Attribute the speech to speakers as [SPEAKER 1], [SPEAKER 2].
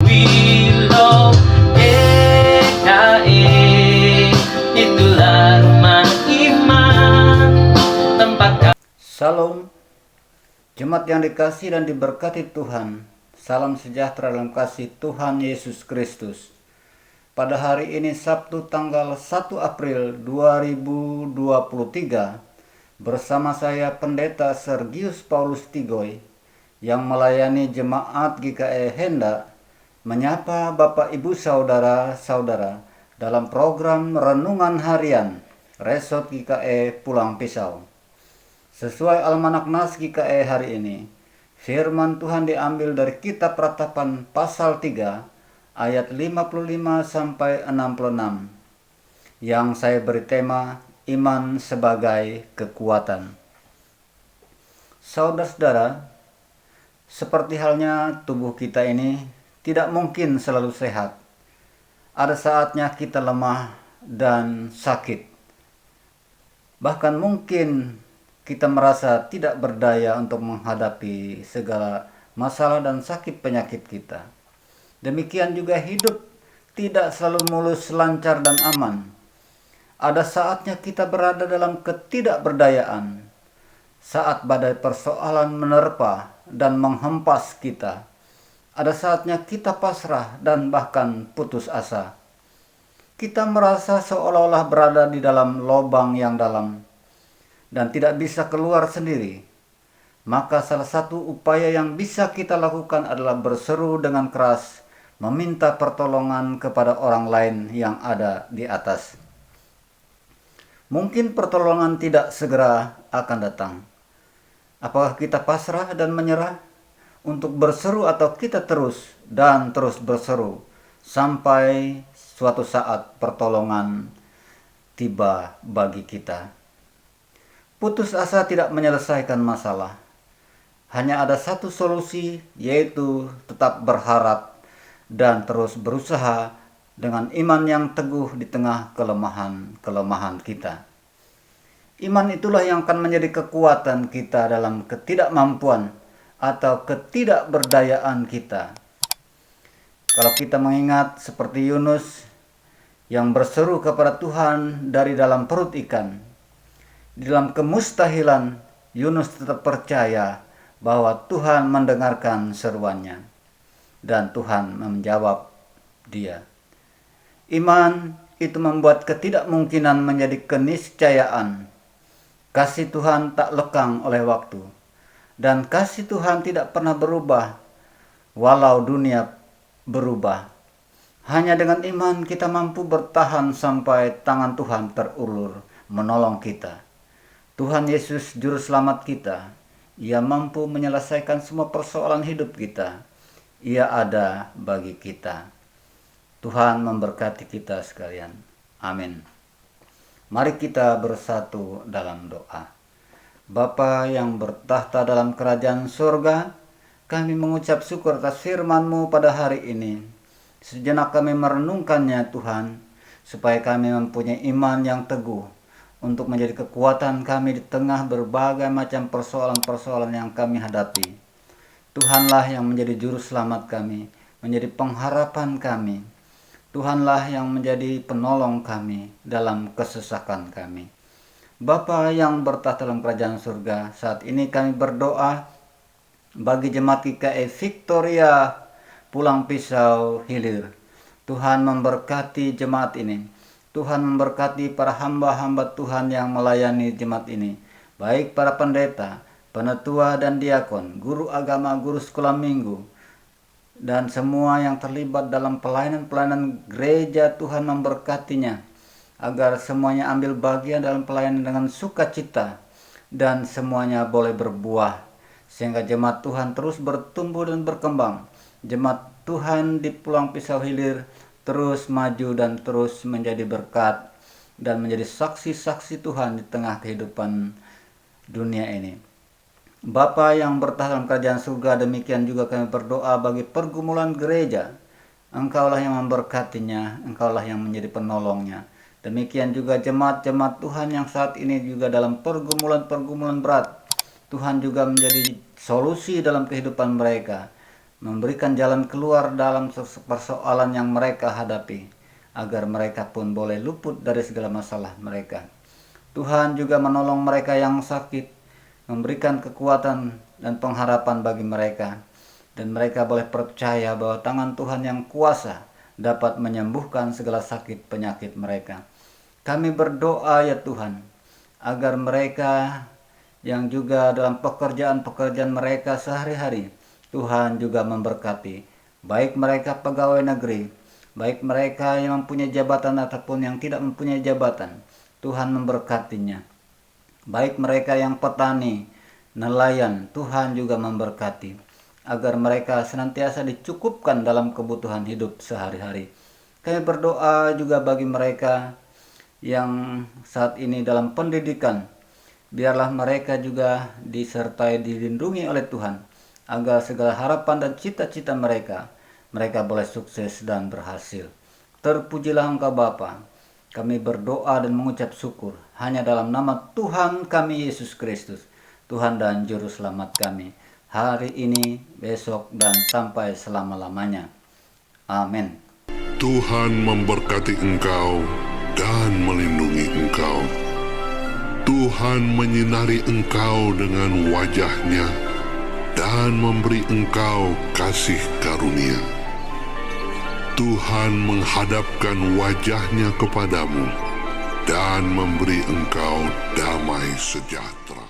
[SPEAKER 1] Willow EKE, itulah rumah iman, tempat.
[SPEAKER 2] Salam, jemaat yang dikasihi dan diberkati Tuhan. Salam sejahtera dalam kasih Tuhan Yesus Kristus. Pada hari ini Sabtu tanggal 1 April 2023, bersama saya Pendeta Sergius Paulus Tigoy yang melayani jemaat GKE Hendak, menyapa Bapak Ibu Saudara-saudara dalam program Renungan Harian Resort GKE Pulang Pisau. Sesuai Almanak Nas GKE hari ini, firman Tuhan diambil dari kitab Ratapan pasal 3 ayat 55 sampai 66 yang saya beri tema iman sebagai kekuatan. Saudara-saudara, seperti halnya tubuh kita ini tidak mungkin selalu sehat. Ada saatnya kita lemah dan sakit. Bahkan mungkin kita merasa tidak berdaya untuk menghadapi segala masalah dan sakit penyakit kita. Demikian juga hidup tidak selalu mulus, lancar, dan aman. Ada saatnya kita berada dalam ketidakberdayaan, saat badai persoalan menerpa dan menghempas kita. Ada saatnya kita pasrah dan bahkan putus asa. Kita merasa seolah-olah berada di dalam lubang yang dalam dan tidak bisa keluar sendiri. Maka salah satu upaya yang bisa kita lakukan adalah berseru dengan keras, meminta pertolongan kepada orang lain yang ada di atas. Mungkin pertolongan tidak segera akan datang. Apakah kita pasrah dan menyerah untuk berseru, atau kita terus berseru sampai suatu saat pertolongan tiba bagi kita? Putus asa tidak menyelesaikan masalah. Hanya ada satu solusi, yaitu tetap berharap dan terus berusaha dengan iman yang teguh di tengah kelemahan kita. Iman itulah yang akan menjadi kekuatan kita dalam ketidakmampuan atau ketidakberdayaan kita. Kalau kita mengingat seperti Yunus yang berseru kepada Tuhan dari dalam perut ikan, di dalam kemustahilan Yunus tetap percaya bahwa Tuhan mendengarkan seruannya dan Tuhan menjawab dia. Iman itu membuat ketidakmungkinan menjadi keniscayaan. Kasih Tuhan tak lekang oleh waktu, dan kasih Tuhan tidak pernah berubah walau dunia berubah. Hanya dengan iman kita mampu bertahan sampai tangan Tuhan terulur menolong kita. Tuhan Yesus juru selamat kita. Ia mampu menyelesaikan semua persoalan hidup kita. Ia ada bagi kita. Tuhan memberkati kita sekalian. Amin. Mari kita bersatu dalam doa. Bapa yang bertahta dalam kerajaan surga, kami mengucap syukur atas firman-Mu pada hari ini. Sejenak kami merenungkannya Tuhan, supaya kami mempunyai iman yang teguh untuk menjadi kekuatan kami di tengah berbagai macam persoalan-persoalan yang kami hadapi. Tuhanlah yang menjadi juru selamat kami, menjadi pengharapan kami. Tuhanlah yang menjadi penolong kami dalam kesesakan kami. Bapa yang bertahta dalam kerajaan surga, saat ini kami berdoa bagi jemaat GKE Victoria Pulang Pisau Hilir. Tuhan memberkati jemaat ini. Tuhan memberkati para hamba-hamba Tuhan yang melayani jemaat ini, baik para pendeta, penetua dan diakon, guru agama, guru sekolah minggu, dan semua yang terlibat dalam pelayanan-pelayanan gereja. Tuhan memberkatinya, agar semuanya ambil bagian dalam pelayanan dengan sukacita, dan semuanya boleh berbuah, sehingga jemaat Tuhan terus bertumbuh dan berkembang. Jemaat Tuhan di Pulang Pisau Hilir terus maju dan terus menjadi berkat dan menjadi saksi-saksi Tuhan di tengah kehidupan dunia ini. Bapa yang bertahan dalam kerajaan surga, demikian juga kami berdoa bagi pergumulan gereja. Engkaulah yang memberkatinya, Engkaulah yang menjadi penolongnya. Demikian juga jemaat-jemaat Tuhan yang saat ini juga dalam pergumulan-pergumulan berat. Tuhan juga menjadi solusi dalam kehidupan mereka. memberikan jalan keluar dalam persoalan yang mereka hadapi, agar mereka pun boleh luput dari segala masalah mereka. Tuhan juga menolong mereka yang sakit, memberikan kekuatan dan pengharapan bagi mereka, dan mereka boleh percaya bahwa tangan Tuhan yang kuasa dapat menyembuhkan segala sakit penyakit mereka. Kami berdoa ya Tuhan, agar mereka yang juga dalam pekerjaan-pekerjaan mereka sehari-hari, Tuhan juga memberkati, baik mereka pegawai negeri, baik mereka yang mempunyai jabatan ataupun yang tidak mempunyai jabatan, Tuhan memberkatinya. Baik mereka yang petani, nelayan, Tuhan juga memberkati, agar mereka senantiasa dicukupkan dalam kebutuhan hidup sehari-hari. Kami berdoa juga bagi mereka yang saat ini dalam pendidikan, biarlah mereka juga disertai dilindungi oleh Tuhan, agar segala harapan dan cita-cita mereka boleh sukses dan berhasil. Terpujilah Engkau Bapa. Kami berdoa dan mengucap syukur hanya dalam nama Tuhan kami Yesus Kristus, Tuhan dan Juru Selamat kami, hari ini, besok, dan sampai selama-lamanya. Amin.
[SPEAKER 3] Tuhan memberkati engkau dan melindungi engkau. Tuhan menyinari engkau dengan wajah-Nya dan memberi engkau kasih karunia. Tuhan menghadapkan wajah-Nya kepadamu dan memberi engkau damai sejahtera.